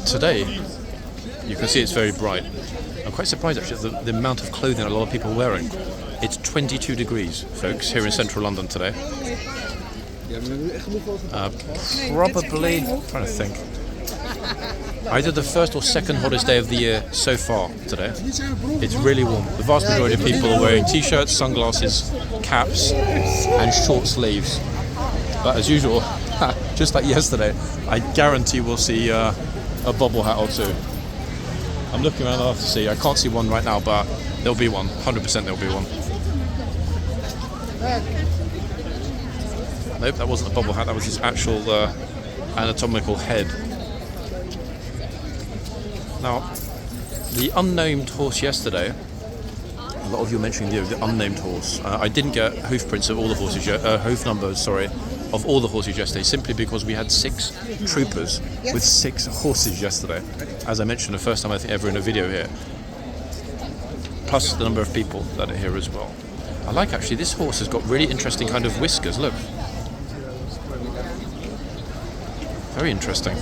Today, you can see it's very bright. I'm quite surprised actually at the amount of clothing a lot of people are wearing. It's 22 degrees, folks, here in central London today. Probably, I'm trying to think, either the first or second hottest day of the year so far today. It's really warm. The vast majority of people are wearing t-shirts, sunglasses, caps and short sleeves. But as usual, just like yesterday, I guarantee we'll see a bobble hat or two. I'm looking around to see. I can't see one right now, but there'll be one. 100% there'll be one. Nope, that wasn't a bobble hat. That was his actual anatomical head. Now, the unnamed horse yesterday. A lot of you mentioning the unnamed horse. I didn't get hoof prints of all the horses yet. Hoof numbers, sorry, of all the horses yesterday, simply because we had 6 troopers with 6 horses yesterday. As I mentioned, the first time I think ever in a video here. Plus the number of people that are here as well. I like actually this horse has got really interesting kind of whiskers. Look, very interesting.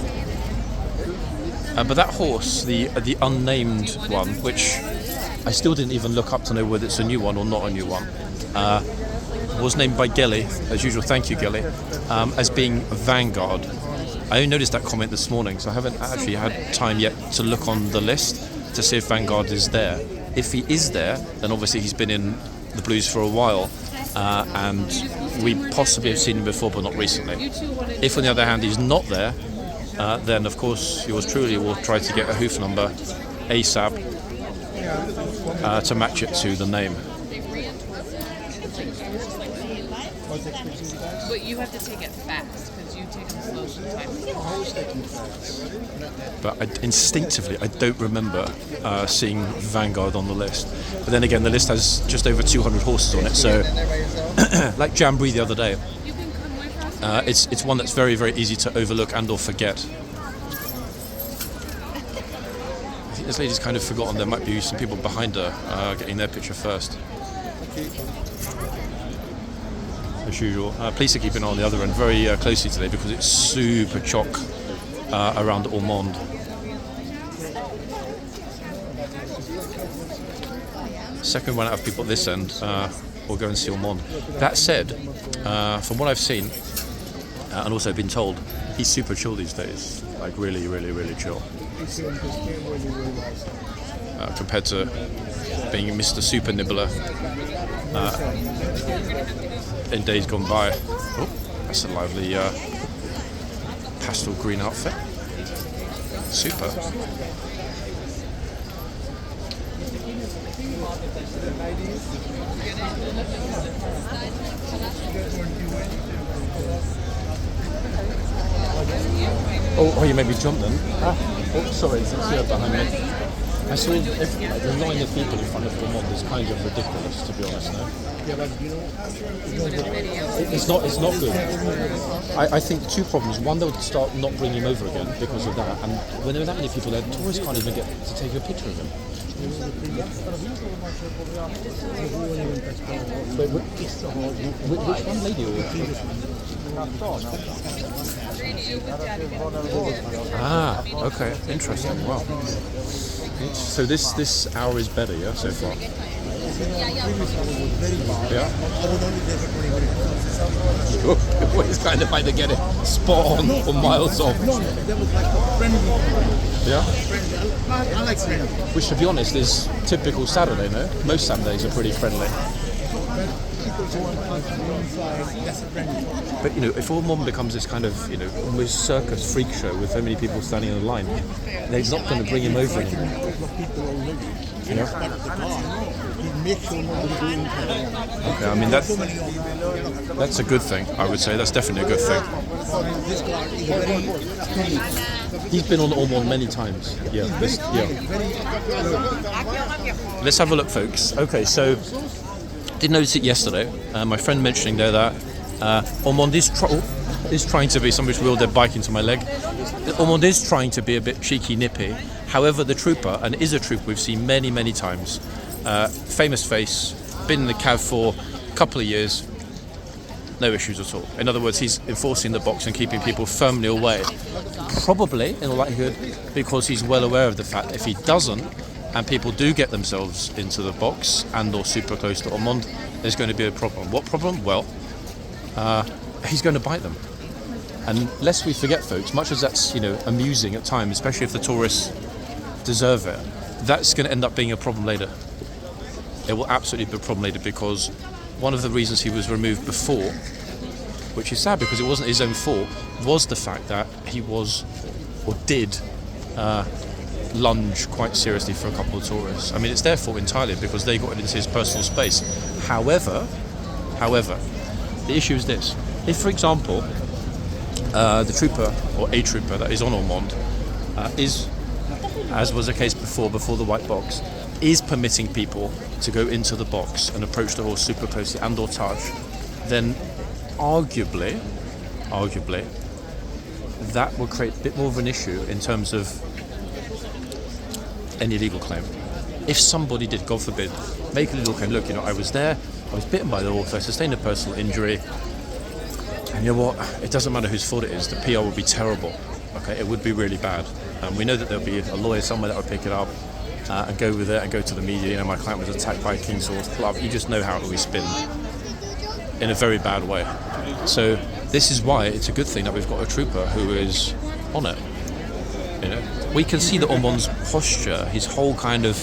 But that horse, the unnamed one, which I still didn't even look up to know whether it's a new one or not a new one, was named by Gelly, as usual, thank you Gelly, as being Vanguard. I only noticed that comment this morning, so I haven't actually had time yet to look on the list to see if Vanguard is there. If he is there, then obviously he's been in the Blues for a while, and we possibly have seen him before, but not recently. If on the other hand he's not there, then of course yours truly will try to get a hoof number ASAP to match it to the name. But you have to take it fast, because you take them slow sometimes. But instinctively, I don't remember seeing Vanguard on the list. But then again, the list has just over 200 horses on it, so like Jamboree the other day, it's one that's very, very easy to overlook and or forget. I think this lady's kind of forgotten there might be some people behind her getting their picture first. As usual, police are keeping an eye on the other end very closely today because it's super chock around Ormonde. Second run out of people at this end, we'll go and see Ormonde. That said, from what I've seen and also been told, he's super chill these days, like really, really, really chill. Compared to being Mr. Super Nibbler in days gone by. Oh, that's a lively pastel green outfit. Super. Oh, you made me jump then. Oh, sorry, it's here behind me. I saw the line of people in front of Ormonde is kind of ridiculous, to be honest now. It's not good. I think 2 problems. One, they'll start not bringing him over again because of that. And when there are that many people there, tourists can't even get to take a picture of him. But which one lady? Ah, okay, interesting. Wow. So this hour is better, yeah, so far. Yeah. It's kind of like to get it spot on or miles off. Yeah. Which, to be honest, is typical Saturday, no? Most Saturdays are pretty friendly. But if Ormonde becomes this kind of almost circus freak show with so many people standing in a line, they're not going to bring him over anymore. Okay, I mean that's a good thing. I would say that's definitely a good thing. He's been on Ormonde many times. Yeah. Let's have a look, folks. Okay, so did notice it yesterday. My friend mentioning there that Ormonde is trying to be. Somebody's wheeled their bike into my leg. Ormonde is trying to be a bit cheeky, nippy. However, the trooper, and is a trooper we've seen many, many times. Famous face, been in the cav for a couple of years. No issues at all. In other words, he's enforcing the box and keeping people firmly away. Probably, in all likelihood, because he's well aware of the fact that if he doesn't, and people do get themselves into the box and or super close to Ormonde, there's going to be a problem. What problem? Well, he's going to bite them. And lest we forget, folks, much as that's, amusing at times, especially if the tourists deserve it, that's going to end up being a problem later. It will absolutely be a problem later, because one of the reasons he was removed before, which is sad because it wasn't his own fault, was the fact that he was, or did, lunge quite seriously for a couple of tourists. I mean, it's their fault entirely because they got into his personal space. However, the issue is this. If, for example, the trooper, or a trooper that is on Ormonde, is, as was the case before the white box, is permitting people to go into the box and approach the horse super closely and or touch, then arguably, that will create a bit more of an issue in terms of any legal claim. If somebody did, God forbid, make a legal claim, look, I was there, I was bitten by the horse, I sustained a personal injury, and you know what, it doesn't matter whose fault it is, the PR would be terrible. Okay, it would be really bad. And we know that there'll be a lawyer somewhere that would pick it up and go with it and go to the media. My client was attacked by a king's horse, blah. You just know how it will be spin in a very bad way. So this is why it's a good thing that we've got a trooper who is on it. We can see that Ormonde's posture, his whole kind of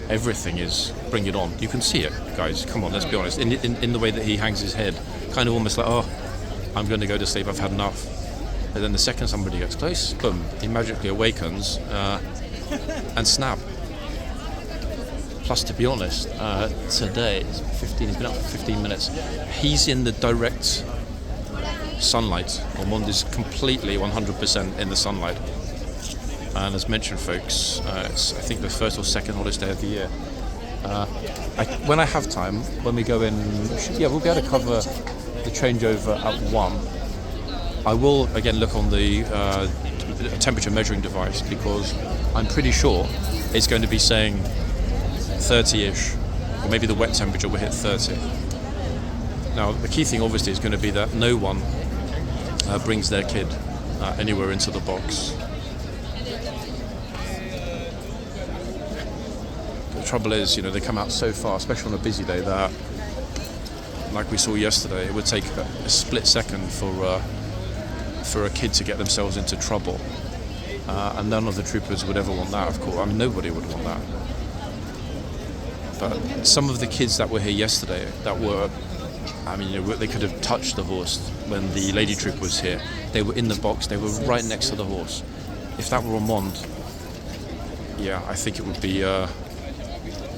everything is bring it on. You can see it, guys. Come on, let's be honest. In the way that he hangs his head, kind of almost like, oh, I'm going to go to sleep. I've had enough. And then the second somebody gets close, boom, he magically awakens and snap. Plus, to be honest, today, he's been up for 15 minutes. He's in the direct sunlight. Ormonde is completely 100% in the sunlight. And as mentioned, folks, it's, I think, the first or second hottest day of the year. When I have time, when we go in, we'll be able to cover the changeover at 1. I will again look on the temperature measuring device, because I'm pretty sure it's going to be saying 30-ish, or maybe the wet temperature will hit 30. Now, the key thing obviously is going to be that no one brings their kid anywhere into the box. The trouble is, they come out so far, especially on a busy day, that, like we saw yesterday, it would take a split second for a kid to get themselves into trouble, and none of the troopers would ever want that, of course. I mean, nobody would want that. But some of the kids that were here yesterday, they could have touched the horse when the lady trooper was here. They were in the box, they were right next to the horse. If that were Ormonde, I think it would be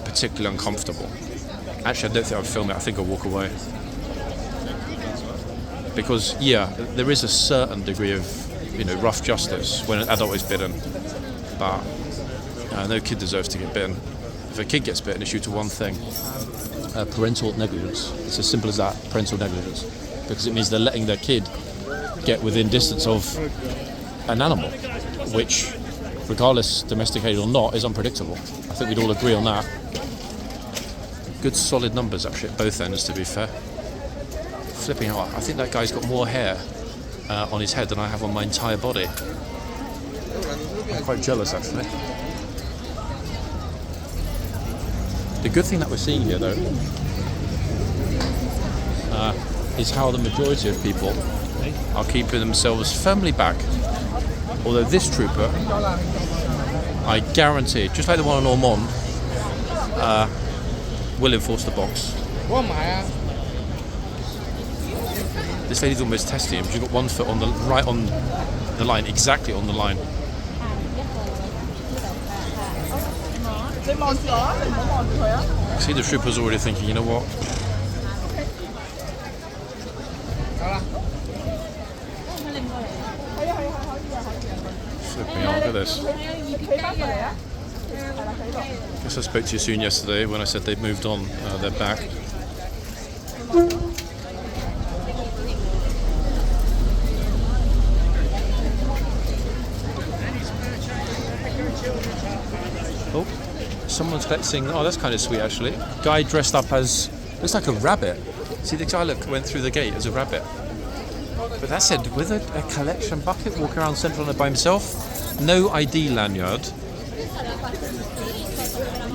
particularly uncomfortable. Actually, I don't think I'd film it. I think I'd walk away. Because, there is a certain degree of, rough justice when an adult is bitten. But no kid deserves to get bitten. If a kid gets bitten, it's due to one thing. Parental negligence. It's as simple as that, parental negligence. Because it means they're letting their kid get within distance of an animal, which, regardless domesticated or not, is unpredictable. I think we'd all agree on that. Good solid numbers, actually, at both ends, to be fair. Flipping out. I think that guy's got more hair on his head than I have on my entire body. I'm quite jealous, actually. The good thing that we're seeing here, though, is how the majority of people are keeping themselves firmly back. Although this trooper, I guarantee, just like the one on Ormonde, will enforce the box. This lady's almost testing him. She's got one foot on the line, exactly on the line. See, the trooper's already thinking, you know what? Flipping out, look at this. Guess I spoke to you soon yesterday when I said they'd moved on. They're back. Oh, someone's collecting. Oh, that's kind of sweet, actually. Guy dressed up as, looks like a rabbit. See, the guy went through the gate as a rabbit. But that said, with a collection bucket, walking around Central London by himself, no ID lanyard.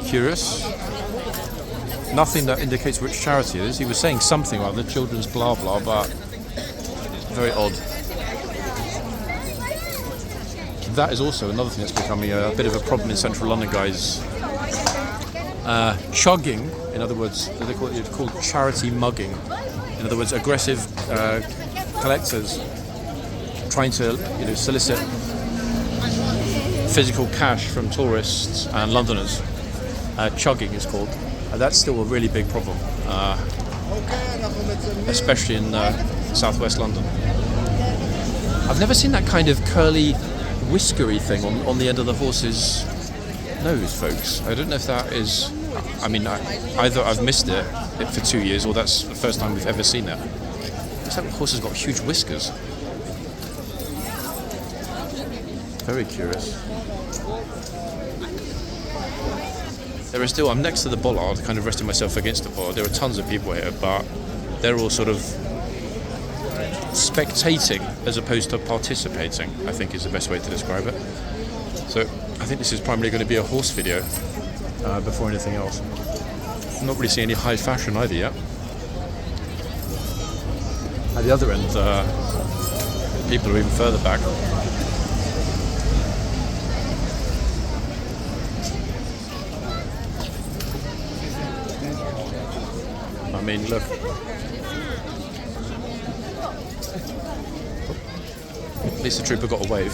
Curious. Nothing that indicates which charity it is. He was saying something like the children's blah blah, but very odd. That is also another thing that's becoming a bit of a problem in Central London, guys. Chugging, in other words, it's called charity mugging. In other words, aggressive collectors trying to solicit physical cash from tourists and Londoners. Chugging is called. That's still a really big problem, especially in southwest London. I've never seen that kind of curly, whiskery thing on the end of the horse's nose, folks. I don't know if that is... I mean, either I've missed it for 2 years, or that's the first time we've ever seen it. Looks like the horse has got huge whiskers. Very curious. There are still... I'm next to the bollard, kind of resting myself against the bollard. There are tons of people here, but they're all sort of spectating as opposed to participating, I think is the best way to describe it. So I think this is primarily going to be a horse video before anything else. I'm not really seeing any high fashion either yet. At the other end, people are even further back. I mean, look. At least the trooper got a wave.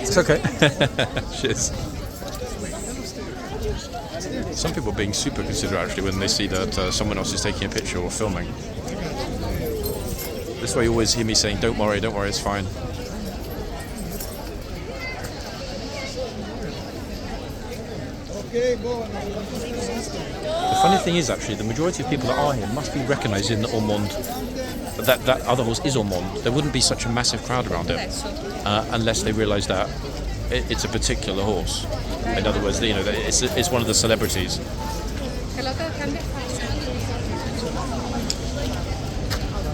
It's okay. Cheers. Some people are being super considerate actually when they see that someone else is taking a picture or filming. This way you always hear me saying, don't worry, it's fine. The funny thing is actually, the majority of people that are here must be recognised in Ormonde. That other horse is Ormonde. There wouldn't be such a massive crowd around it unless they realise that it's a particular horse. In other words, it's one of the celebrities.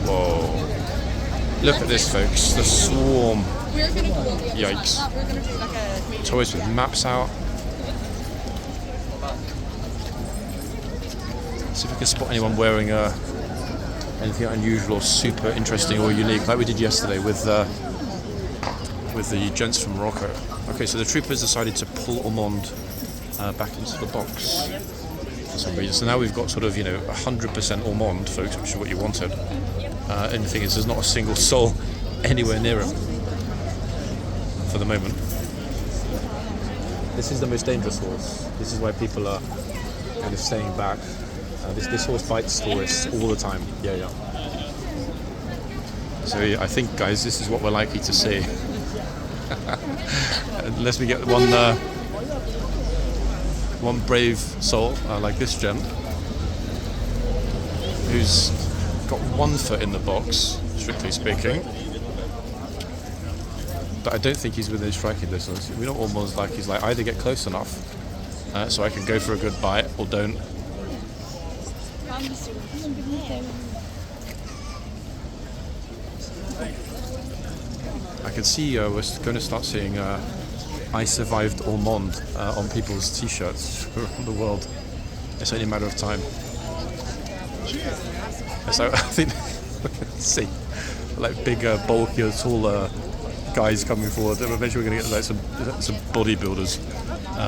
Whoa! Look at this, folks. The swarm. Yikes! Toys with maps out. See if we can spot anyone wearing anything unusual or super interesting or unique, like we did yesterday with the gents from Morocco. Okay, so the troopers decided to pull Ormonde back into the box for some reason. So now we've got sort of 100% Ormonde, folks, which is what you wanted. And the thing is, there's not a single soul anywhere near him for the moment. This is the most dangerous horse. This is why people are kind of staying back. This horse bites tourists all the time. Yeah. So I think, guys, this is what we're likely to see. Unless we get one brave soul like this gent, who's got 1 foot in the box, strictly speaking. But I don't think he's within striking distance. We know what Ormonde's like. He's like, either get close enough so I can go for a good bite, or don't. I can see we're going to start seeing I survived Ormonde on people's t-shirts around the world. It's only a matter of time. So I think see like bigger, bulkier, taller guys coming forward. Eventually we're going to get like some bodybuilders,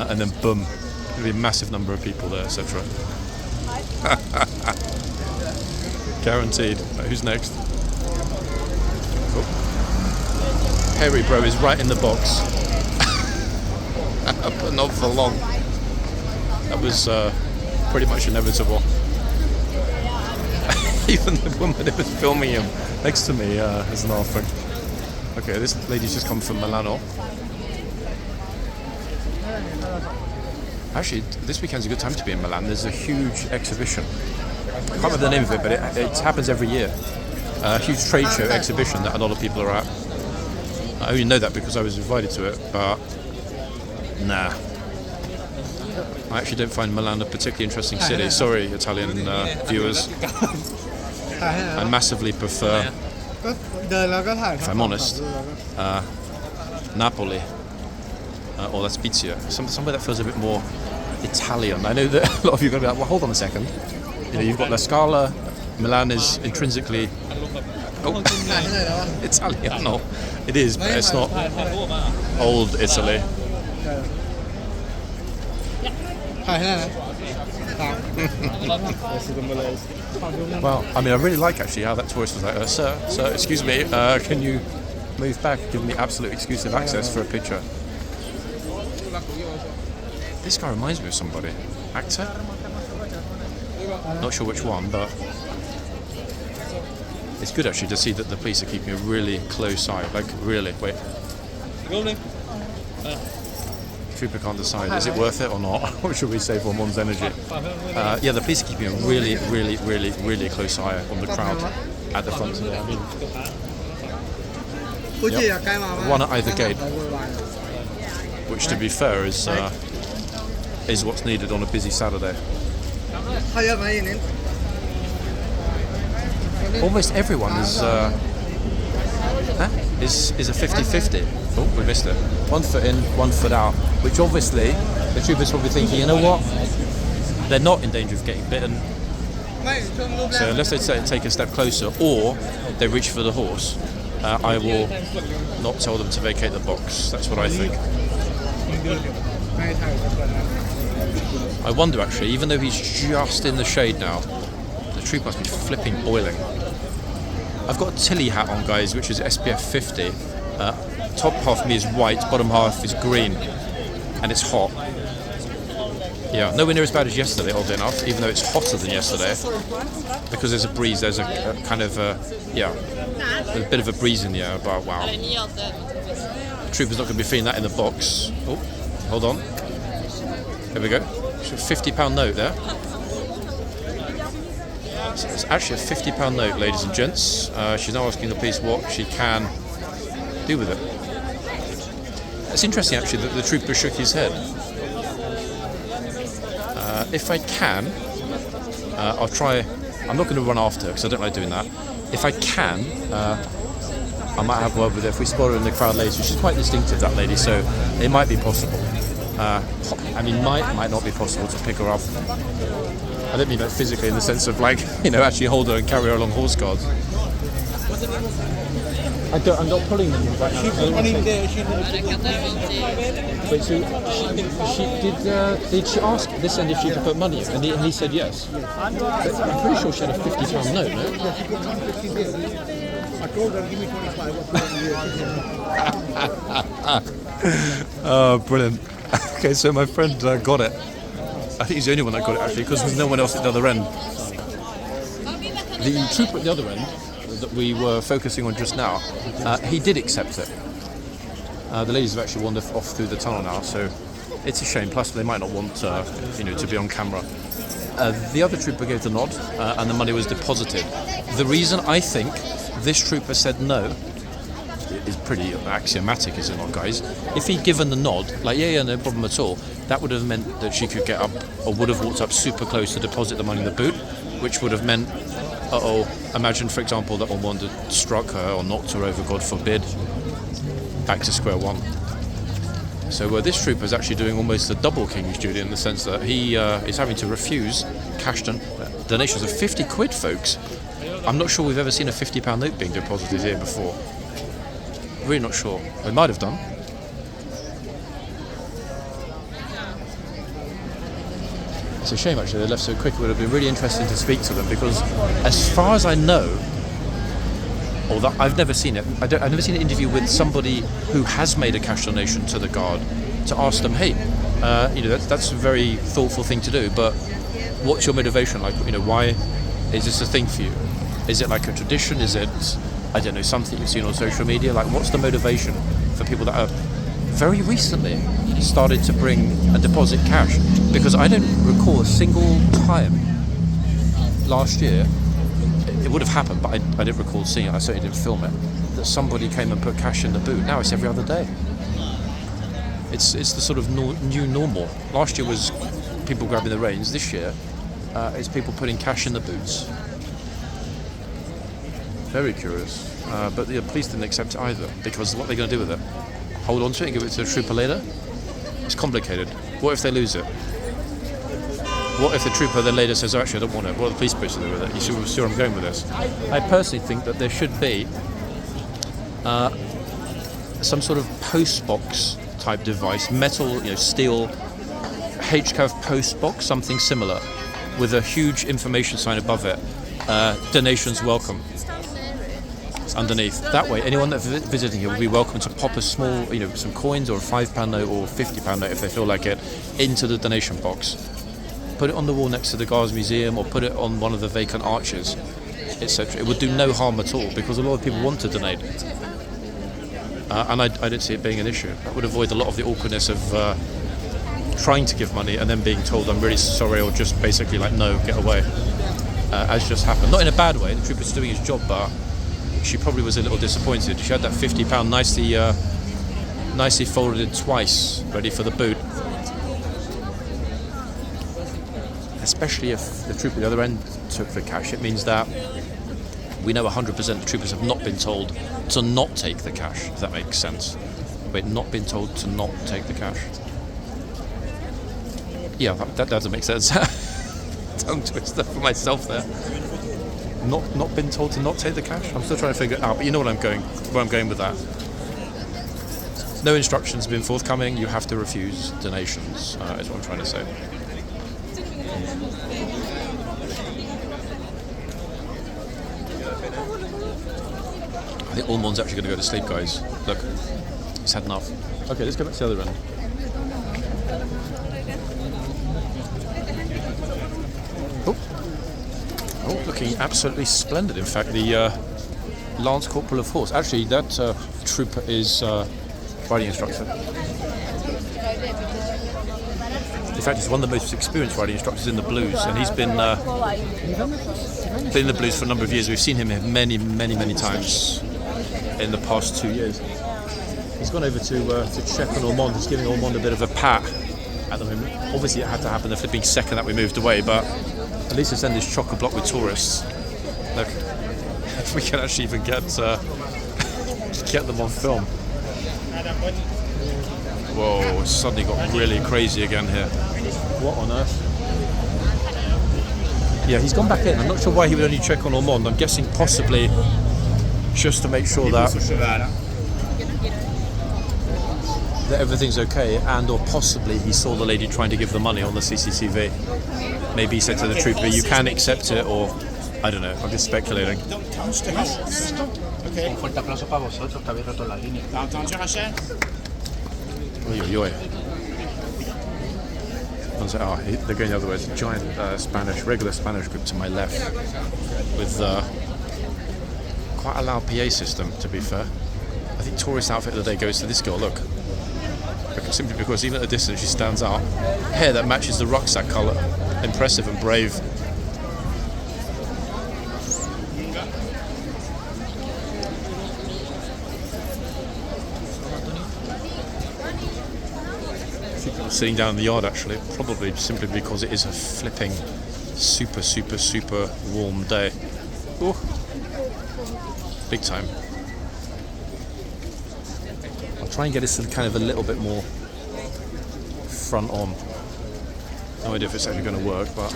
and then boom, there'll be a massive number of people there, etc. Guaranteed. Who's next? Oh. Hairy Bro is right in the box. But not for long. That was pretty much inevitable. Even the woman that was filming him next to me is laughing. Okay, this lady's just come from Milano. Actually, this weekend's a good time to be in Milan. There's a huge exhibition. I can't remember the name of it, but it happens every year. A huge trade show exhibition that a lot of people are at. I only know that because I was invited to it, but nah. I actually don't find Milan a particularly interesting city. Sorry, Italian viewers. I massively prefer, if I'm honest, Napoli or La Spezia. Somewhere that feels a bit more Italian. I know that a lot of you are going to be like, well, hold on a second. You know, you've got La Scala. Milan is intrinsically Italian. No, it is, but it's not old Italy. Well, I mean, I really like actually how that tourist was like, sir, excuse me, can you move back, give me absolute exclusive access for a picture. This guy reminds me of somebody. Actor? Not sure which one, but it's good actually to see that the police are keeping a really close eye. Like, really, wait. Trooper can't decide, is it worth it or not? Or should we save one's energy? Yeah, the police are keeping a really, really, really, really close eye on the crowd at the front today. I mean, yep. One at either gate, which to be fair is what's needed on a busy Saturday. Almost everyone is a 50-50. Oh, we missed it. 1 foot in, 1 foot out. Which obviously, the troopers probably thinking, you know what? They're not in danger of getting bitten. So unless they take a step closer, or they reach for the horse, I will not tell them to vacate the box. That's what I think. I wonder actually, even though he's just in the shade now, the troop must be flipping boiling. I've got a Tilly hat on, guys, which is SPF 50. Top half of me is white, bottom half is green, and it's hot. Yeah, nowhere near as bad as yesterday, oddly enough, even though it's hotter than yesterday. Because there's a breeze, there's a kind of, yeah, there's a bit of a breeze in the air, but wow. The trooper's not going to be feeling that in the box. Oh, hold on. There we go. It's a £50 note there. So it's actually a £50 note, ladies and gents. She's now asking the police what she can do with it. It's interesting actually that the trooper shook his head. If I can, I'll try. I'm not going to run after her because I don't like doing that. If I can, I might have a word with her if we spot her in the crowd later. She's quite distinctive, that lady, so it might be possible. I mean, might not be possible to pick her up. I don't mean that physically in the sense of like, you know, actually hold her and carry her along horse guards. I'm not pulling them right now. Wait, so did she ask this end if she could put money in? And he said yes. But I'm pretty sure she had a £50 note, no? Oh, brilliant. Okay, so my friend got it. I think he's the only one that got it actually, because there's no one else at the other end. The trooper at the other end that we were focusing on just now, he did accept it. The ladies have actually wandered off through the tunnel now, so it's a shame. Plus, they might not want to be on camera. The other trooper gave the nod, and the money was deposited. The reason I think this trooper said no is pretty axiomatic, is it not, guys? If he'd given the nod, like yeah, no problem at all, that would have meant that she could get up, or would have walked up super close to deposit the money in the boot, which would have meant, imagine, for example, that Ormonde had struck her or knocked her over, God forbid. Back to square one. So this trooper is actually doing almost a double king's duty in the sense that he is having to refuse cash donations of 50 quid, folks. I'm not sure we've ever seen a £50 note being deposited here before. Really not sure. We might have done. It's a shame actually they left so quick. It would have been really interesting to speak to them because, as far as I know, although I've never seen it, I've never seen an interview with somebody who has made a cash donation to the guard to ask them, hey, that's a very thoughtful thing to do, but what's your motivation? Like, why is this a thing for you? Is it like a tradition? Is it, I don't know, something you've seen on social media? Like, what's the motivation for people that have very recently started to bring and deposit cash? Because I don't recall a single time last year, it would have happened, but I didn't recall seeing it, I certainly didn't film it, that somebody came and put cash in the boot. Now it's every other day. It's the sort of new normal. Last year was people grabbing the reins. This year, it's people putting cash in the boots. Very curious. But the police didn't accept it either, because what are they going to do with it? Hold on to it and give it to the trooper later? It's complicated. What if they lose it? What if the trooper then later says, oh, actually, I don't want it? What are the police supposed to do with it? You see where I'm going with this? I personally think that there should be some sort of post box type device, metal, steel, HCAV post box, something similar, with a huge information sign above it. Donations welcome. Underneath. That way, anyone that's visiting here will be welcome to pop a small, some coins or a £5 note or £50 note if they feel like it, into the donation box. Put it on the wall next to the Guards Museum, or put it on one of the vacant arches, etc. It would do no harm at all, because a lot of people want to donate. And I don't see it being an issue. That would avoid a lot of the awkwardness of trying to give money and then being told, I'm really sorry, or just basically like, no, get away. As just happened. Not in a bad way, the trooper's doing his job, but she probably was a little disappointed. She had that £50 nicely folded in twice, ready for the boot. Especially if the trooper at the other end took the cash, it means that we know 100% the troopers have not been told to not take the cash, if that makes sense. Wait, not been told to not take the cash. Yeah, that doesn't make sense. Tongue twister for myself there. Not been told to not take the cash? I'm still trying to figure it out, but you know where I'm going with that. No instructions have been forthcoming, you have to refuse donations, is what I'm trying to say. I think Ormonde's actually going to go to sleep, guys. Look, he's had enough. Okay, let's go back to the other end. Oh, looking absolutely splendid. In fact, the Lance Corporal of Horse. Actually, that trooper is riding instructor. In fact, he's one of the most experienced riding instructors in the Blues, and he's been in the Blues for a number of years. We've seen him many, many, many times in the past 2 years. He's gone over to check on Ormonde. He's giving Ormonde a bit of a pat at the moment. Obviously, it had to happen the flipping second that we moved away, but at least it's in this chock-a-block with tourists. Look, if we can actually even get them on film. Whoa, it's suddenly got really crazy again here. What on earth? Yeah, he's gone back in. I'm not sure why he would only check on Ormonde. I'm guessing possibly just to make sure that everything's okay, and or possibly he saw the lady trying to give the money on the CCTV. Maybe he said to the trooper, you can accept it, or I don't know, I'm just speculating. Un fuerte aplauso para vosotros, que habéis roto la línea. Oy, oy, oy. Oh, they're going the other way. It's a giant regular Spanish group to my left, with quite a loud PA system, to be fair. I think tourist outfit of the day goes to this girl, look. Simply because even at a distance she stands out. Hair that matches the rucksack colour. Impressive and brave. Sitting down in the yard, actually, probably simply because it is a flipping super, super, super warm day. Ooh. Big time. I'll try and get this kind of a little bit more front on. No idea if it's actually going to work, but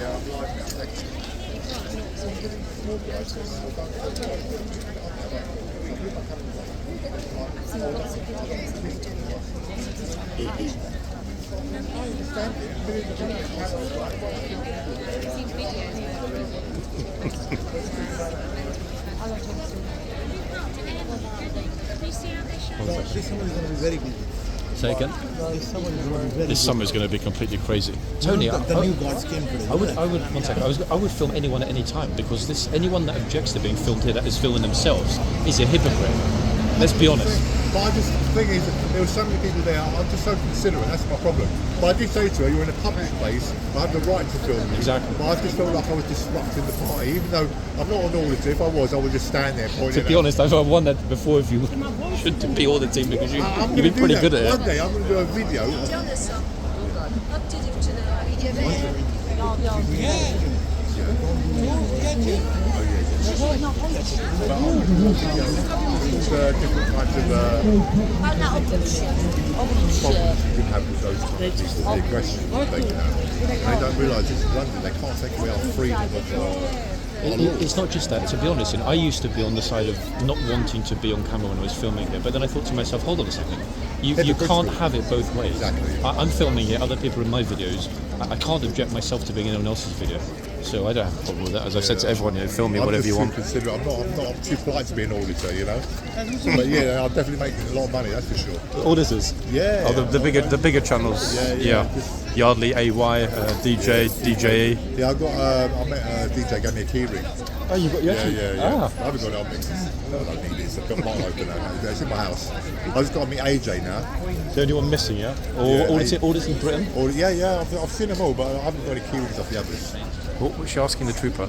say again? This summer is going to be completely crazy. Tony, the new guards came for I would film anyone at any time, because anyone that objects to being filmed here, that is filming themselves, is a hypocrite. Let's be honest. But the thing is, there were so many people there, I'm just so considerate, that's my problem. But I did say to her, you're in a public place, I have the right to film you. Exactly. But I just felt like I was disrupting the party, even though I'm not an auditor. If I was, I would just stand there pointing. To be honest, I've wondered before if you should be auditing, because you've been pretty good at it. One day I'm going to do a video. Different kinds of problems you can have with those kind of people, the aggression that they can have. And they don't realise it's London, they can't take away our freedom of It's not just that, to be honest. I used to be on the side of not wanting to be on camera when I was filming here, but then I thought to myself, hold on a second, you can't have it both ways. Exactly. I'm filming here, other people are in my videos. I can't object myself to being in anyone else's video. So I don't have a problem with that. As I've said to everyone, film me whatever you want. I'm too polite to be an auditor, But yeah, I'll definitely make a lot of money, that's for sure. Auditors? Yeah. Oh, the bigger channels. Yeah. Yardley, AY, DJ, DJE. Yeah, I met a DJ, gave me a key ring. Oh, you got your Yeah. I haven't got it on me. No, I don't need it. I've got mine open now. It's in my house. I just got to meet AJ now. The only one missing, yeah? Or audits in Britain? Yeah. I've seen them all, but I haven't got any key rings off the others. What was she asking the trooper?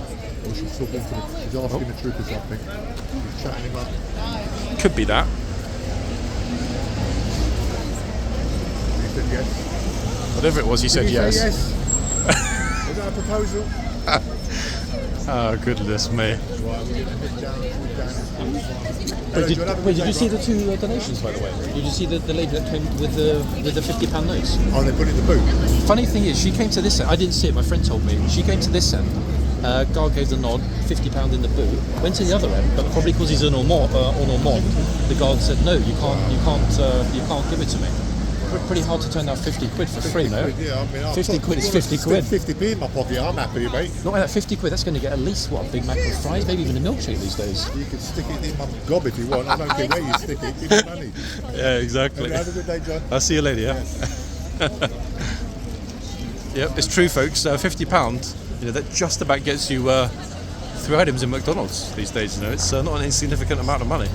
She's asking the trooper something. She's chatting him up. Could be that. He said yes. Whatever it was, he said Did he yes. say yes? Was that a proposal? Oh, goodness me. Right, we're going to head down. Did you see the two donations, by the way? Did you see the lady that came with the £50 notes? Oh, they put it in the boot. Funny thing is, she came to this end. I didn't see it. My friend told me. She came to this end. Guard gave the nod, £50 in the boot. Went to the other end, but probably because he's on Ormonde, the guard said no. You can't give it to me. Pretty hard to turn down 50 quid for free, no? Yeah, I mean, 50 quid is 50 quid. 50p in my pocket, I'm happy, mate. Not like that 50 quid, that's going to get at least, what, a Big Mac with fries, maybe even a milkshake these days. You can stick it in my gob if you want, I don't care where you stick it, give me money. Yeah, exactly. Have a good day, John. I'll see you later, yeah? Yes. Yep, it's true, folks. £50, that just about gets you 3 items in McDonald's these days, It's not an insignificant amount of money.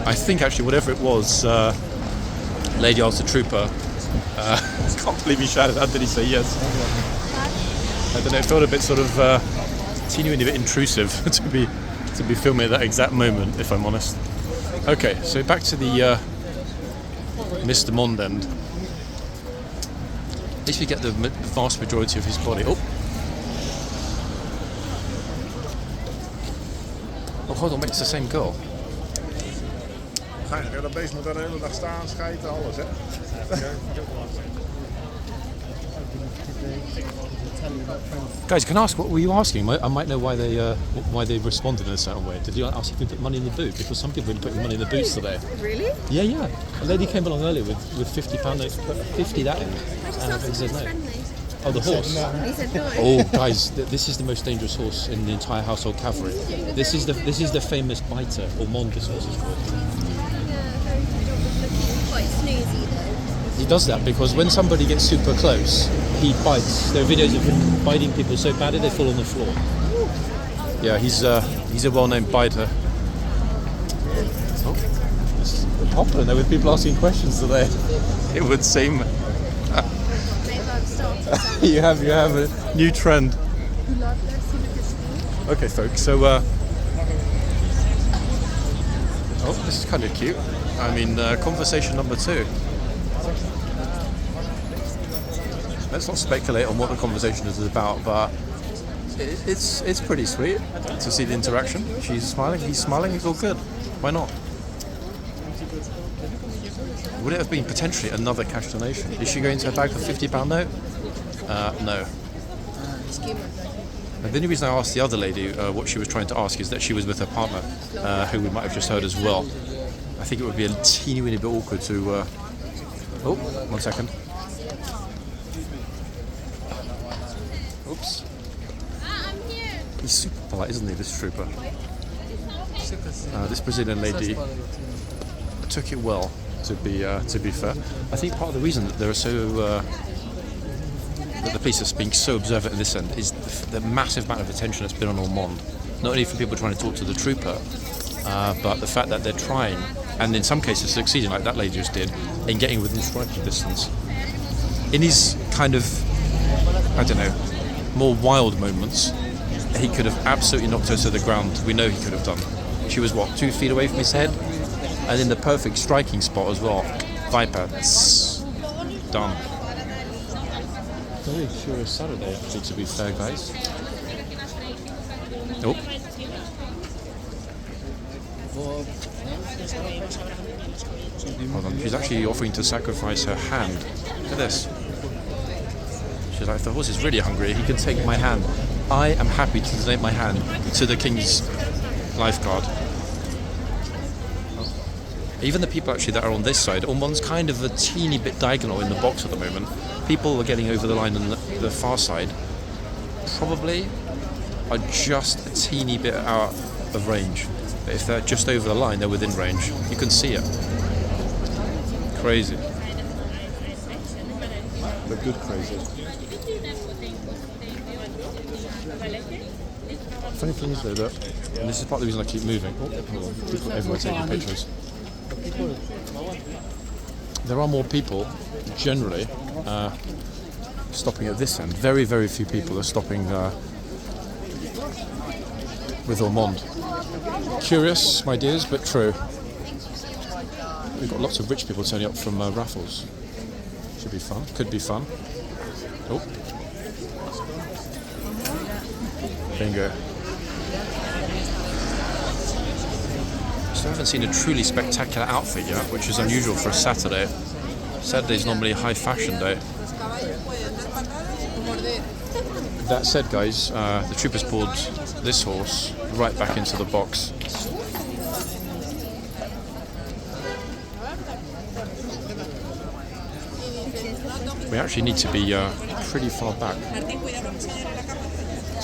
I think actually whatever it was, lady asked the trooper, can't believe he shouted out, did he say yes? I don't know, it felt a bit sort of teeny weeny bit intrusive to be filming at that exact moment, if I'm honest. Okay, so back to the Mr. Mond end. At least we get the vast majority of his body. Oh, hold on, wait, it's the same girl. Dat beest moet daar de hele dag staan, schijten, alles, hè? Guys, can I ask, what were you asking? I might know why they responded in a certain way. Did you ask if we put money in the boot? Because some people have been putting money in the boots today. Really? Yeah. A lady came along earlier with £50 notes, put 50 that in, and he said no. Oh, the horse. He said no. Oh, guys, this is the most dangerous horse in the entire household cavalry. This is the famous biter, Ormonde, this horse is called. Quite snoozy though. He does that because when somebody gets super close, he bites. There are videos of him biting people so badly they fall on the floor. Yeah, he's a well-known biter. Oh, it's popular now with people asking questions today. It would seem. Maybe I've started something. you have a new trend. Okay, folks. So, this is kind of cute. I mean, conversation number 2. Let's not speculate on what the conversation is about, but it's pretty sweet to see the interaction. She's smiling, he's smiling, it's all good. Why not? Would it have been potentially another cash donation? Is she going to her bag for £50 note? No. And the only reason I asked the other lady what she was trying to ask is that she was with her partner, who we might have just heard as well. I think it would be a teeny weeny bit awkward to... Oh, 1 second. Oops. He's super polite, isn't he, this trooper? This Brazilian lady took it well, to be fair. I think part of the reason that there are so... that the police are being so observant in this end is the massive amount of attention that's been on Ormonde. Not only from people trying to talk to the trooper, but the fact that they're trying, and in some cases succeeding, like that lady just did, in getting within striking distance. In his kind of, I don't know, more wild moments, he could have absolutely knocked her to the ground. We know he could have done. She was, 2 feet away from his head? And in the perfect striking spot as well. Viper. done. Very curious Saturday, actually, to be fair, guys. Oh. Hold on, she's actually offering to sacrifice her hand. Look at this. She's like, if the horse is really hungry, he can take my hand. I am happy to donate my hand to the King's Lifeguard. Even the people actually that are on this side, Ormonde's kind of a teeny bit diagonal in the box at the moment. People are getting over the line on the far side. Probably are just a teeny bit out of range. But if they're just over the line, they're within range. You can see it. Crazy. But good crazy. Funny thing is though that, and this is part of the reason I keep moving. Oh, hold on. People everywhere taking pictures. There are more people generally stopping at this end. Very, very few people are stopping with Ormonde. Curious, my dears, but true. We've got lots of rich people turning up from raffles. Should be fun. Could be fun. Oh. Bingo. So I haven't seen a truly spectacular outfit yet, which is unusual for a Saturday. Saturday's normally a high fashion day. That said, guys, the troopers pulled this horse right back into the box. We actually need to be pretty far back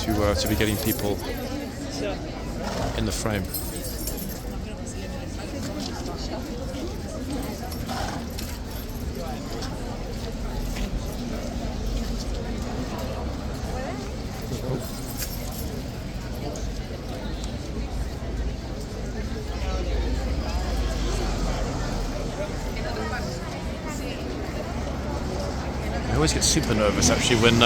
to be getting people in the frame. I always get super nervous actually when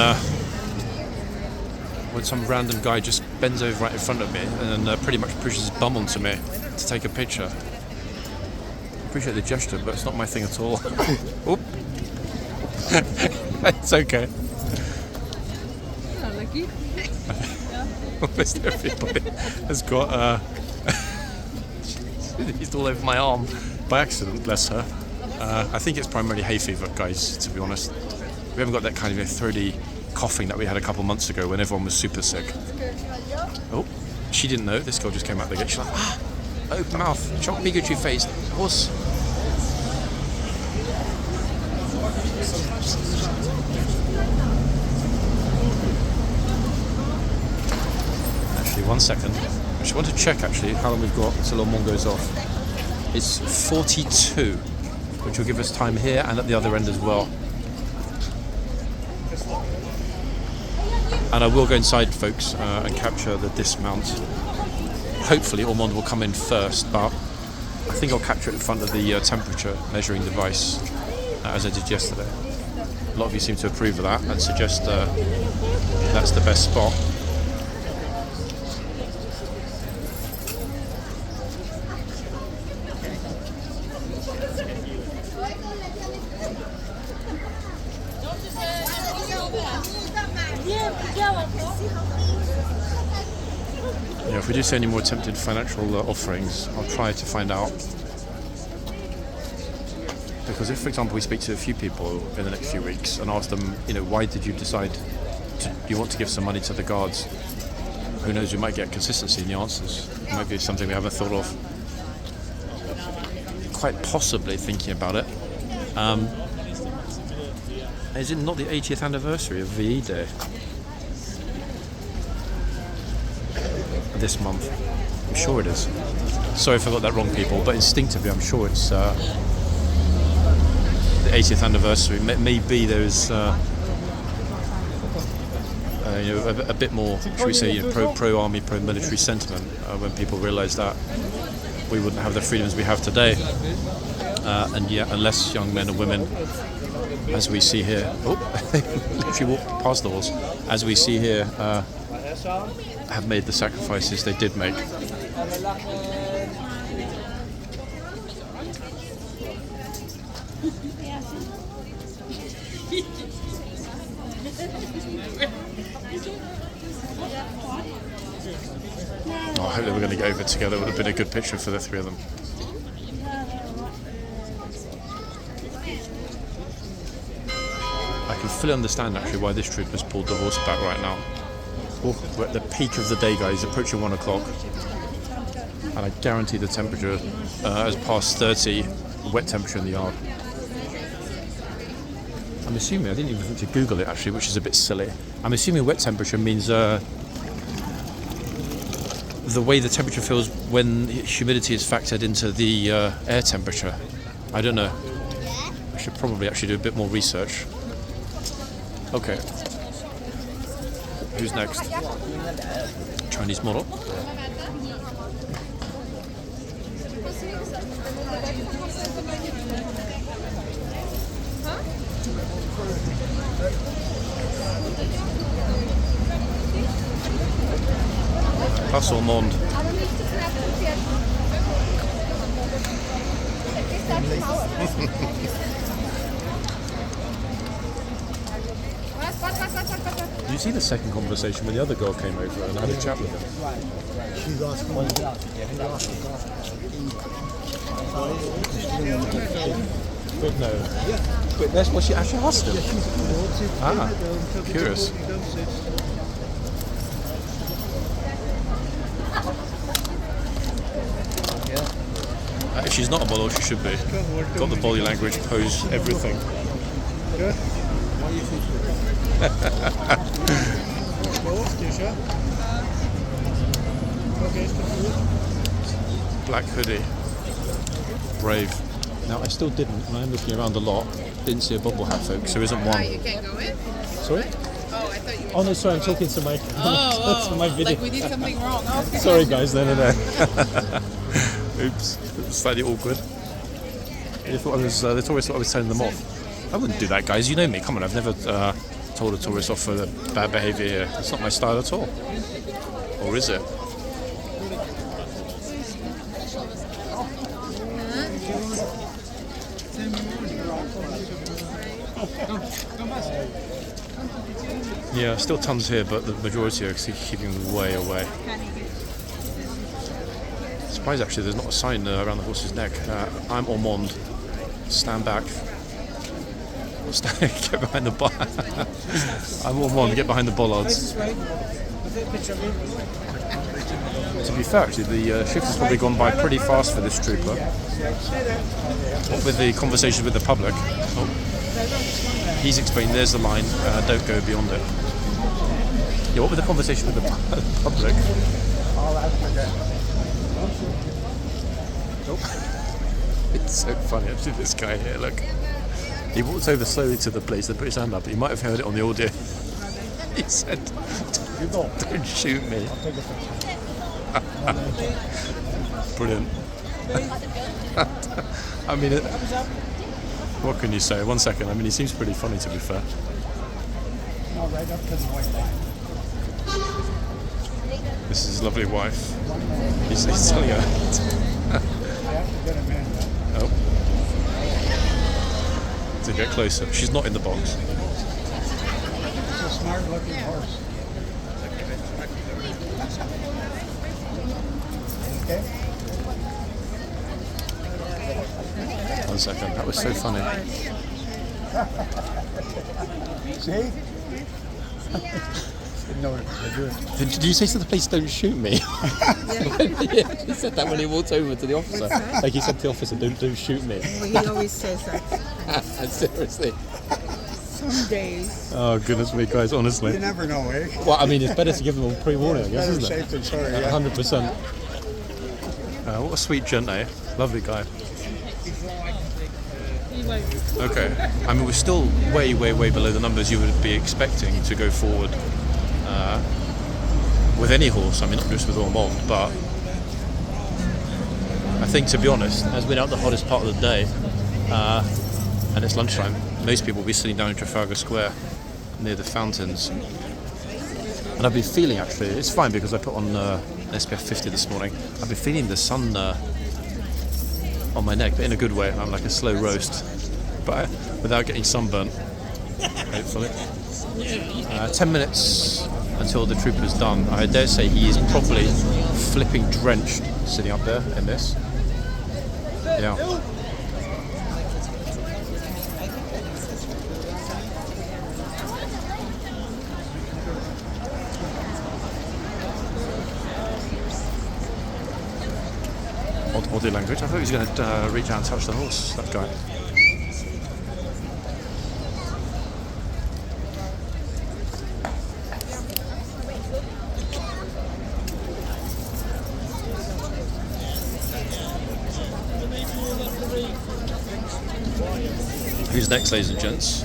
some random guy just bends over right in front of me and pretty much pushes his bum onto me to take a picture. I appreciate the gesture, but it's not my thing at all. Oop. It's okay. Lucky. Almost everybody has got he's all over my arm by accident, bless her. I think it's primarily hay fever, guys, to be honest. We haven't got that kind of throaty coughing that we had a couple months ago when everyone was super sick. Oh, she didn't know. This girl just came out the gate. She's like, open mouth, choc Pikachu face, horse. Actually, 1 second. I just want to check actually how long we've got until Ormonde goes off. It's 42, which will give us time here and at the other end as well. And I will go inside, folks, and capture the dismount. Hopefully Ormonde will come in first, but I think I'll capture it in front of the temperature measuring device, as I did yesterday. A lot of you seem to approve of that and suggest that's the best spot. Yeah, if we do see any more attempted financial offerings, I'll try to find out. Because if, for example, we speak to a few people in the next few weeks and ask them, why did you decide you want to give some money to the guards? Who knows, we might get consistency in the answers. It might be something we haven't thought of. Quite possibly thinking about it. Is it not the 80th anniversary of VE Day? This month. I'm sure it is. Sorry if I got that wrong, people, but instinctively I'm sure it's the 80th anniversary. Maybe there's a bit more, should we say, pro-army, pro-military sentiment when people realise that we wouldn't have the freedoms we have today. And yet, unless young men and women, as we see here, literally walked past the horse, as we see here, have made the sacrifices they did make. Oh, I hope they were going to get over together. It would have been a good picture for the three of them. I can fully understand actually why this troop has pulled the horse back right now. We're at the peak of the day, guys, approaching 1 o'clock. And I guarantee the temperature has passed 30, wet temperature in the yard. I'm assuming, I didn't even think to Google it actually, which is a bit silly. I'm assuming wet temperature means the way the temperature feels when humidity is factored into the air temperature. I don't know. I should probably actually do a bit more research. Okay. Who's next? Chinese model. Place Ormonde. Did you see the second conversation when the other girl came over and had a chat with him? She's asking me. But no. Wait, that's what she actually asked him. Ah, curious. If she's not a model, she should be. Got the body language, pose, everything. Black hoodie. Brave. Now, I still didn't, and I'm looking around a lot, didn't see a bobble hat, folks. There isn't one. You can't go in? Sorry? Oh, I thought you were... Oh, no, sorry, I'm talking to my, to my video. Like we did something wrong. Okay. Sorry, guys, no. Oops, slightly awkward. They thought I was. They always thought I was turning them off. I wouldn't do that, guys. You know me. Come on, I've never told a tourist off for bad behaviour here. It's not my style at all. Or is it? Yeah, still tons here, but the majority are keeping way away. Surprised actually there's not a sign around the horse's neck. I'm Ormonde. Stand back. Get behind the bar. I'm Ormonde. Get behind the bollards. To be fair, actually, the shift has probably gone by pretty fast for this trooper. What with the conversations with the public. Oh. He's explained there's the line. Don't go beyond it. Yeah, what with the conversation with the public? Oh. It's so funny actually, this guy here, look. He walked over slowly to the place and put his hand up. You might have heard it on the audio. He said, don't shoot me. Brilliant. I mean, what can you say? 1 second. I mean, he seems pretty funny, to be fair. This is his lovely wife. He's telling her. Oh. To get closer. She's not in the box. It's a smart looking horse. Okay. 1 second. That was so funny. See? No, Did you say to the police, don't shoot me? Yeah, he said that when he walked over to the officer. Like he said to the officer, don't shoot me. Well, he always says that. Seriously. Some days. Oh, goodness me, guys, honestly. you never know, eh? Well, I mean, it's better to give them a pre-warning, I guess, Better isn't it? safe than sorry, yeah. 100%. What a sweet gent, eh? Lovely guy. Okay. I mean, we're still way, way, way below the numbers you would be expecting to go forward with any horse. I mean, not just with Ormonde, but I think, to be honest, as we're out the hottest part of the day and it's lunchtime, most people will be sitting down in Trafalgar Square near the fountains. And I've been feeling, actually, it's fine because I put on SPF 50 this morning. I've been feeling the sun on my neck, but in a good way. I'm like a slow roast. by without getting sunburnt. Hopefully. 10 minutes until the trooper's done. I dare say he is probably flipping drenched sitting up there in this. Yeah. Body language. I thought he was going to reach out and touch the horse, that guy. Who's next, ladies and gents?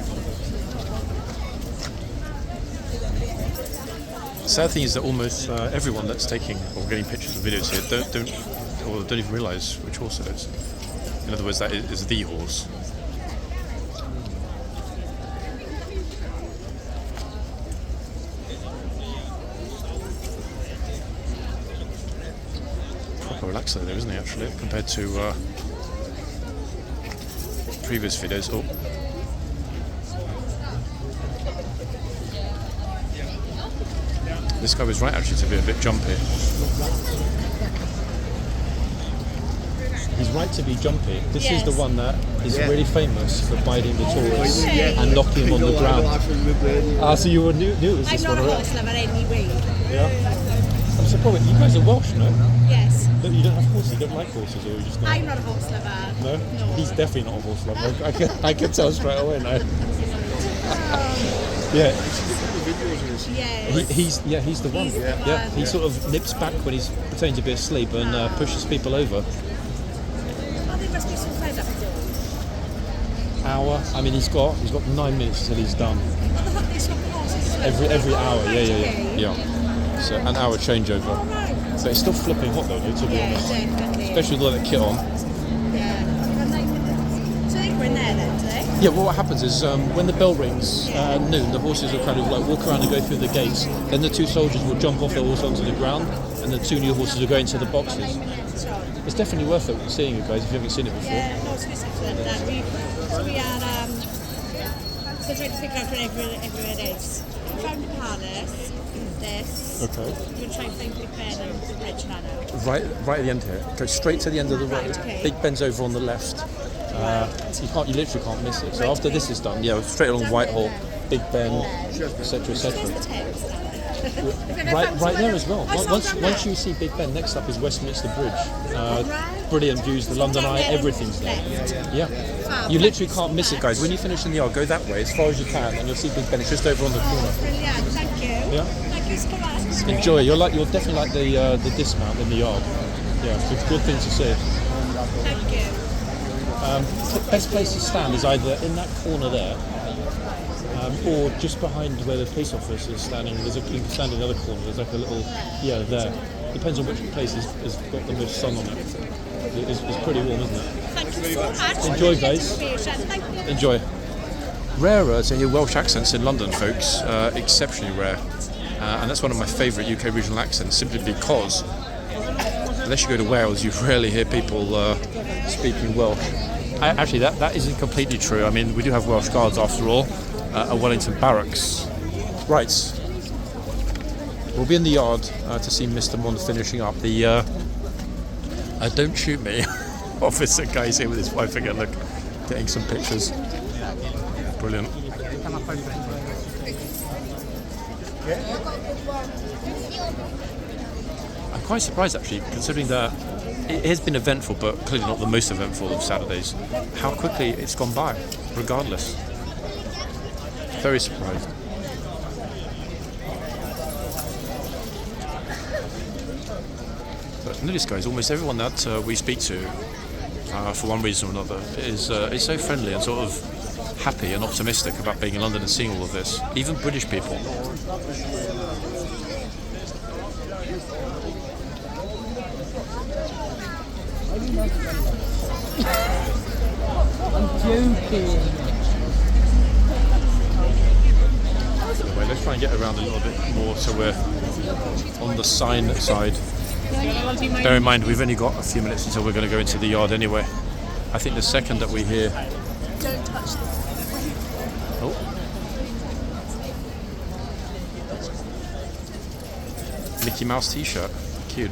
The sad thing is that almost everyone that's taking or getting pictures and videos here don't even realise which horse it is. In other words, that is the horse. Proper relaxed there, isn't he, actually, compared to previous videos. Oh. This guy was right, actually, to be a bit jumpy. He's right to be jumpy. This is the one that is really famous for biting the tourists and knocking him on the ground. So you knew it was this one, I'm not a right? horse lover anyway. Yeah. I'm surprised. You guys are Welsh, no? Yes. No, you don't have horses. You don't like horses, or you just not? I'm not a horse lover. No? He's definitely not a horse lover. I can tell straight away now. Yeah. He's the one. He's the one. He sort of nips back when he's pretending to be asleep and pushes people over. Oh, there must be some friends up the door. Hour. I mean, he's got 9 minutes till he's done. What the fuck horses? Every hour. Yeah. So an hour changeover. All right. But it's still flipping hot though, to be honest. Definitely. Especially with all that kit on. So they go in there then, do they? Yeah, well, what happens is when the bell rings at noon, the horses will kind of like walk around and go through the gates. Then the two soldiers will jump off the horse onto the ground, and the two new horses will go into the boxes. It's definitely worth it seeing it, guys, if you haven't seen it before. Yeah, no, it's excellent. We are so trying to figure out where it is. We found the palace. This. Okay. We're going to try and find Big Ben and the bridge now. Right at the end here. Go straight to the end of the road. Okay. Big Ben's over on the left. You literally can't miss it. So after this is done, straight along Whitehall, Big Ben, etc., etc. Right there as well. Once you see Big Ben, next up is Westminster Bridge. Brilliant views, the London Eye, everything's there. Yeah. You literally can't miss it, guys. When you finish in the yard, go that way as far as you can, and you'll see Big Ben. It's just over on the corner. Brilliant, thank you. Yeah. Thank you so much. Enjoy. You're definitely like the dismount in the yard. Yeah, it's a good thing to see. Thank you. Best place to stand is either in that corner there, or just behind where the police officer is standing. You can stand in the other corner. There's like a little, there. Depends on which place has got the most sun on it. It's pretty warm, isn't it? Thank you so much. Enjoy, guys. Thank you. Enjoy. Rarer to hear Welsh accents in London, folks. Exceptionally rare. And that's one of my favourite UK regional accents, simply because unless you go to Wales, you rarely hear people speaking Welsh. Actually, that isn't completely true. I mean, we do have Welsh guards after all at Wellington Barracks. Right. We'll be in the yard to see Mr. Mond finishing up. The don't shoot me officer guy's here with his wife again, look, getting some pictures. Brilliant. I'm quite surprised actually, considering that it has been eventful, but clearly not the most eventful of Saturdays, how quickly it's gone by, regardless. Very surprised. But notice, guys, almost everyone that we speak to, for one reason or another, is so friendly and sort of happy and optimistic about being in London and seeing all of this. Even British people. I'm joking. Anyway, let's try and get around a little bit more so we're on the sign side. Bear in mind, we've only got a few minutes until we're going to go into the yard anyway. I think the second that we hear Don't touch this. Oh. Mickey Mouse t-shirt. Cute.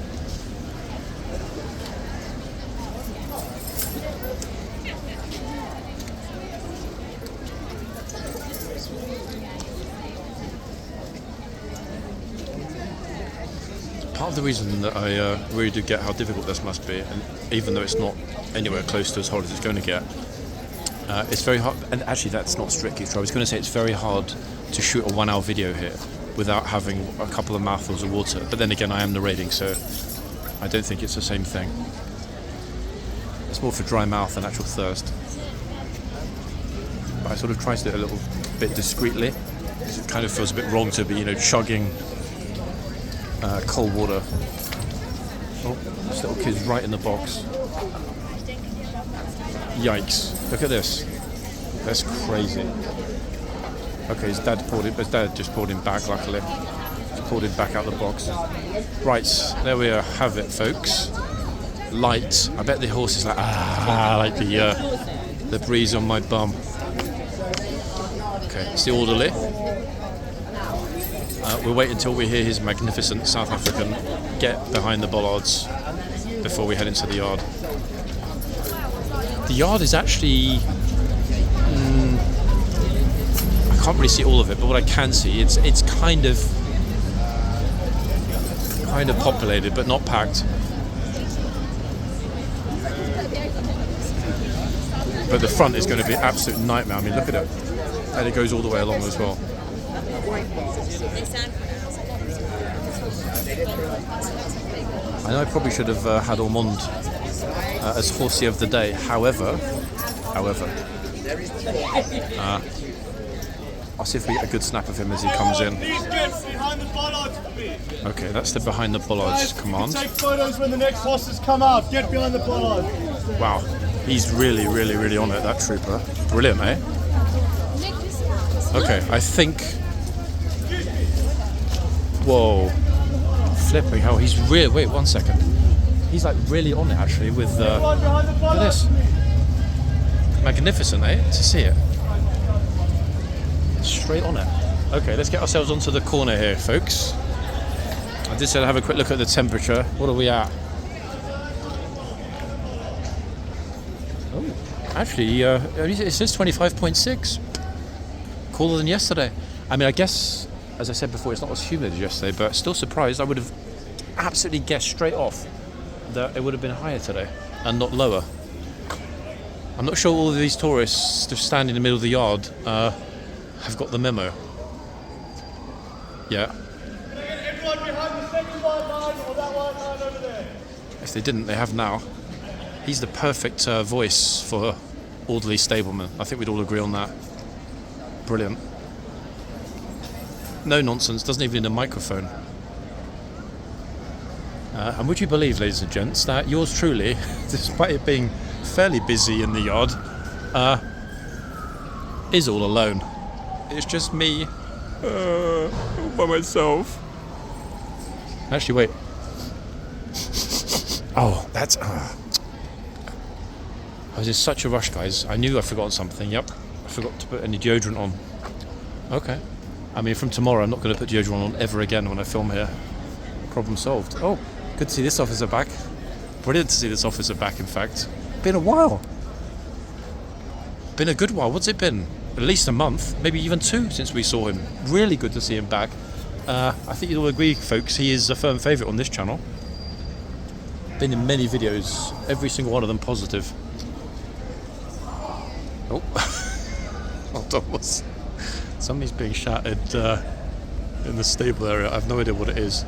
Part of the reason that I really do get how difficult this must be, and even though it's not anywhere close to as hard as it's going to get, it's very hard. And actually, that's not strictly true. I was going to say it's very hard to shoot a 1 hour video here without having a couple of mouthfuls of water. But then again, I am narrating, so I don't think it's the same thing. It's more for dry mouth than actual thirst. But I sort of try to do it a little bit discreetly, because it kind of feels a bit wrong to be, you know, chugging cold water. Oh, this little kid's right in the box. Yikes! Look at this. That's crazy. Okay, his dad just pulled him back. Luckily, just pulled him back out the box. Right, there we have it, folks. Light. I bet the horse is like like the breeze on my bum. Okay, it's the orderly. We'll wait until we hear his magnificent South African get behind the bollards before we head into the yard. The yard is actually... I can't really see all of it, but what I can see, it's kind of populated, but not packed. But the front is going to be an absolute nightmare. I mean, look at it. And it goes all the way along as well. I know I probably should have had Ormonde as horsey of the day. However, I'll see if we get a good snap of him as he comes in. Okay, that's the behind the bollards command. Take photos when the next horses come out. Get behind the bollard. Wow, he's really on it, that trooper. Brilliant, eh? Okay, I think... Whoa. Flipping hell, he's really... Wait, 1 second. He's like really on it, actually, with... Look at this. Magnificent, eh? To see it. Straight on it. Okay, let's get ourselves onto the corner here, folks. I did say I'd have a quick look at the temperature. What are we at? Oh, actually, it says 25.6. Cooler than yesterday. I mean, I guess, as I said before, it's not as humid as yesterday, but still surprised. I would have absolutely guessed straight off that it would have been higher today and not lower. I'm not sure all of these tourists just standing in the middle of the yard have got the memo. Yeah. Everyone behind the second white line or that white line over there. If they didn't, they have now. He's the perfect voice for orderly stableman. I think we'd all agree on that. Brilliant. No nonsense, doesn't even need a microphone. And would you believe, ladies and gents, that yours truly, despite it being fairly busy in the yard, is all alone. It's just me by myself. Actually, wait. Oh, that's... I was in such a rush, guys. I knew I'd forgotten something. Yep. I forgot to put any deodorant on. Okay. I mean, from tomorrow, I'm not going to put deodorant on ever again when I film here. Problem solved. Oh, good to see this officer back. Brilliant to see this officer back, in fact. Been a while. Been a good while. What's it been? At least a month, maybe even 2 since we saw him. Really good to see him back. I think you'll agree, folks, he is a firm favourite on this channel. Been in many videos, every single one of them positive. Oh. Hold on, somebody's being shouted in the stable area. I have no idea what it is.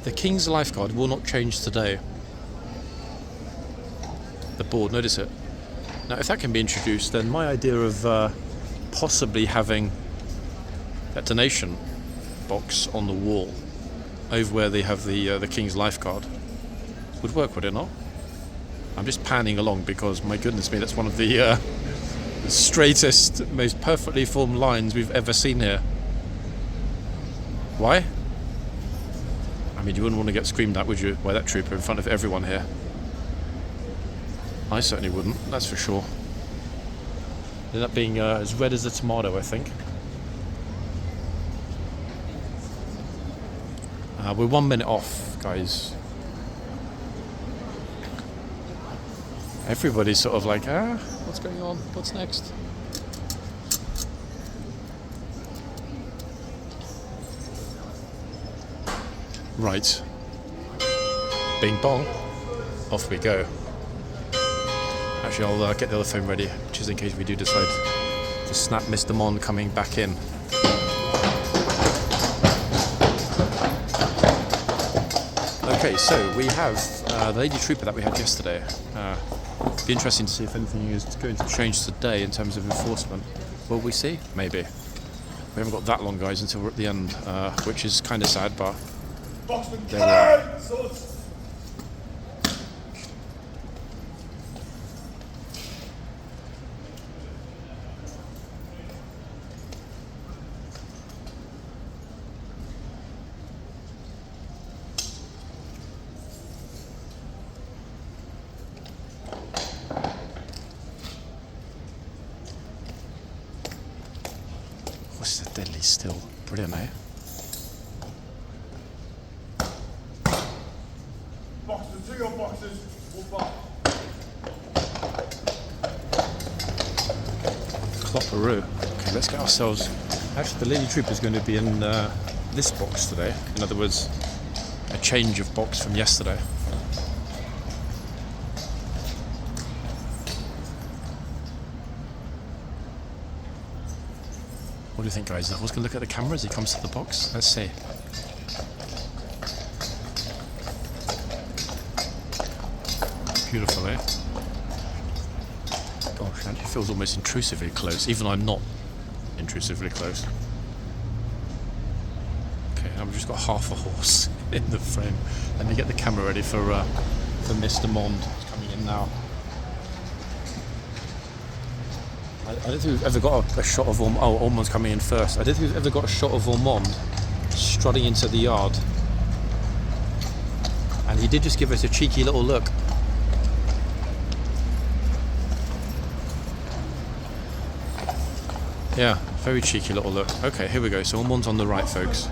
The King's Lifeguard will not change today. The board, notice it. Now, if that can be introduced, then my idea of possibly having that donation box on the wall over where they have the King's Lifeguard would work, would it not? I'm just panning along because, my goodness me, that's one of the straightest, most perfectly formed lines we've ever seen here. Why? mean, you wouldn't want to get screamed at, would you, by that trooper in front of everyone here? I certainly wouldn't, that's for sure. Ended up being as red as a tomato, I think. We're 1 minute off, guys. Everybody's sort of like, what's going on? What's next? Right. Bing bong. Off we go. Actually, I'll get the other phone ready, just in case we do decide to snap Mr. Mon coming back in. Okay, so we have the lady trooper that we had yesterday. Be interesting to see if anything is going to change today in terms of enforcement. Will we see? Maybe. We haven't got that long, guys, until we're at the end, which is kind of sad, but Boxmen, there we are. swords. Horses are deadly still. Brilliant, eh? Boxers, to your boxes. Move back. Clopperoo. Okay, let's get ourselves... Actually, the lady trooper is going to be in this box today. In other words, a change of box from yesterday. What do you think, guys? I was going to look at the camera as he comes to the box. Let's see. Beautiful, eh? Gosh, it actually feels almost intrusively close, even though I'm not intrusively close. Okay, I've just got half a horse in the frame. Let me get the camera ready for Mr. Mond. He's coming in now. I don't think we've ever got a shot of Ormonde. Oh, Ormonde's coming in first. I don't think we've ever got a shot of Ormonde strutting into the yard. And he did just give us a cheeky little look. Yeah, very cheeky little look. Okay, here we go. So Ormonde's on the right, folks.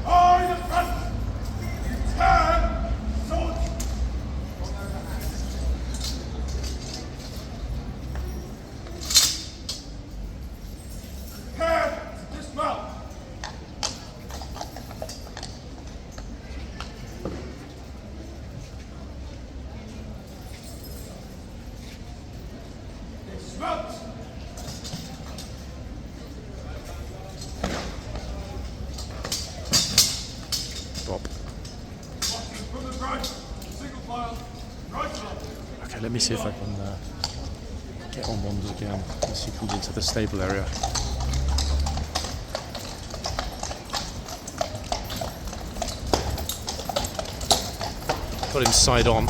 Okay, let me see if I can get Ormonde again as he comes into the stable area. Got him side on.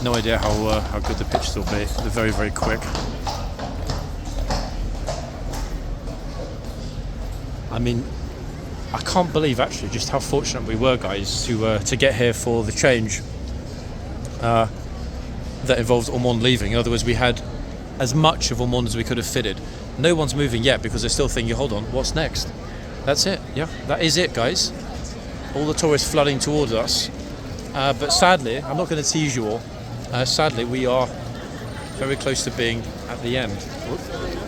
No idea how good the pitches will be. They're very, very quick. I mean, I can't believe actually just how fortunate we were, guys, to get here for the change that involved Ormonde leaving. In other words, we had as much of Ormonde as we could have fitted. No one's moving yet because they're still thinking, hold on, what's next? That's it. Yeah, that is it, guys. All the tourists flooding towards us. But sadly, I'm not going to tease you all. Sadly, we are very close to being at the end. Whoop.